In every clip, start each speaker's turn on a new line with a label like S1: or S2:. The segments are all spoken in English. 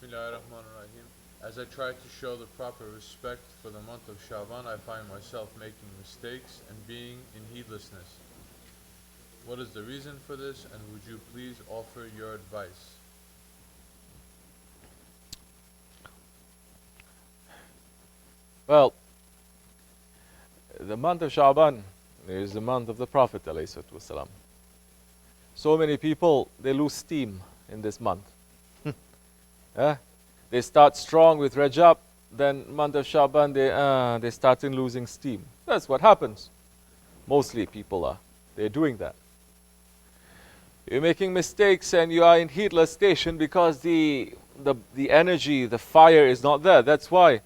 S1: Bismillahirrahmanirrahim. As I try to show the proper respect for the month of Shaban, I find myself making mistakes and being in heedlessness. What is the reason for this, and would you please offer your advice?
S2: Well, the month of Shaban is the month of the Prophet ﷺ. So many people, they lose steam in this month. They start strong with Rajab, then month of Shaban, they start losing steam. That's what happens. Mostly people they're doing that. You're making mistakes and you are in heedless station because the energy, the fire is not there. That's why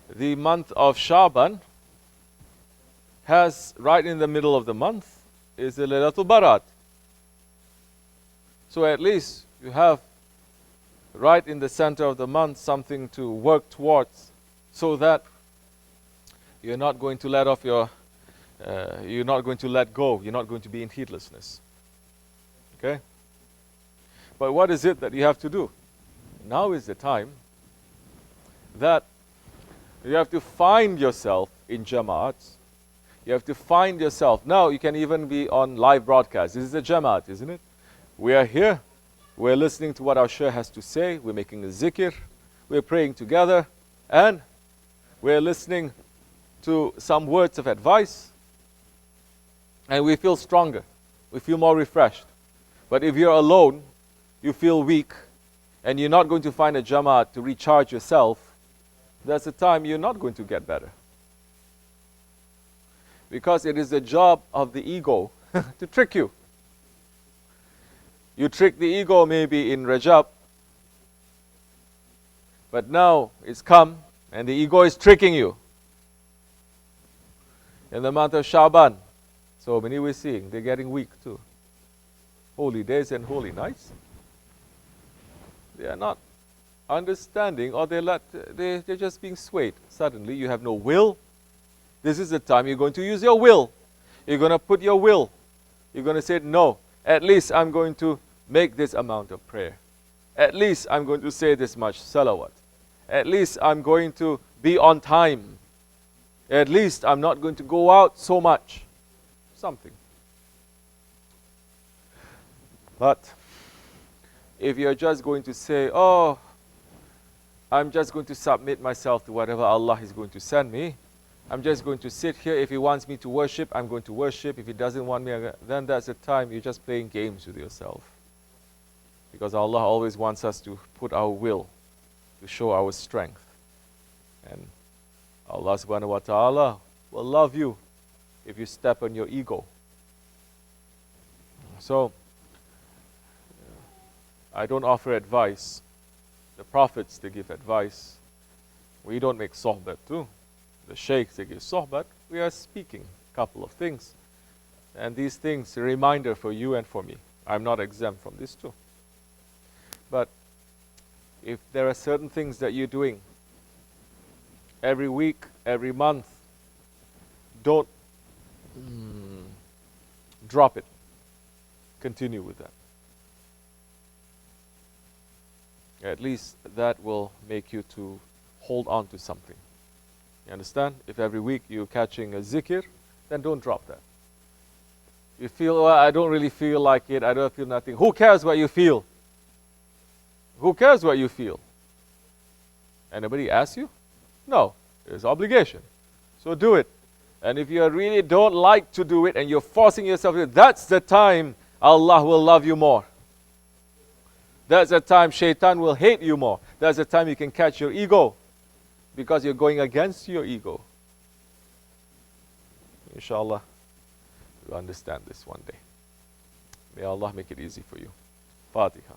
S2: the month of Shaban has, right in the middle of the month, is the Laylatul Barat. So at least you have right in the center of the month something to work towards, so that you're not going to let off your, you're not going to let go, you're not going to be in heedlessness. Okay? But what is it that you have to do? Now is the time that you have to find yourself in Jama'ats. You have to find yourself. Now you can even be on live broadcast. This is a Jama'at, isn't it? We are here. We're listening to what our Shaykh has to say. We're making a zikr. We're praying together. And we're listening to some words of advice. And we feel stronger. We feel more refreshed. But if you're alone, you feel weak, and you're not going to find a Jama'at to recharge yourself, that's the time you're not going to get better. Because it is the job of the ego to trick you. You trick the ego maybe in Rajab, but now it's come and the ego is tricking you. In the month of Shaban, so many we're seeing, they're getting weak too. Holy days and holy nights, they are not understanding, or they're just being swayed. Suddenly you have no will. This is the time you're going to use your will. You're going to put your will. You're going to say, no, at least I'm going to make this amount of prayer. At least I'm going to say this much salawat. At least I'm going to be on time. At least I'm not going to go out so much. Something. But if you're just going to say, oh, I'm just going to submit myself to whatever Allah is going to send me, I'm just going to sit here. If He wants me to worship, I'm going to worship. If He doesn't want me, then that's the time you're just playing games with yourself. Because Allah always wants us to put our will, to show our strength. And Allah subhanahu wa ta'ala will love you if you step on your ego. So, I don't offer advice. The prophets, they give advice. We don't make sohbat too. The sheikhs, they give sohbat. We are speaking a couple of things. And these things, a reminder for you and for me. I'm not exempt from this too. But if there are certain things that you're doing every week, every month, don't drop it. Continue with that. At least that will make you to hold on to something. You understand? If every week you're catching a zikr, then don't drop that. You feel, oh, I don't really feel like it, I don't feel nothing. Who cares what you feel? Who cares what you feel? Anybody ask you? No, it's obligation. So do it. And if you really don't like to do it and you're forcing yourself to do it, that's the time Allah will love you more. That's the time shaitan will hate you more. That's the time you can catch your ego, because you're going against your ego. Inshallah, you'll understand this one day. May Allah make it easy for you. Fatiha.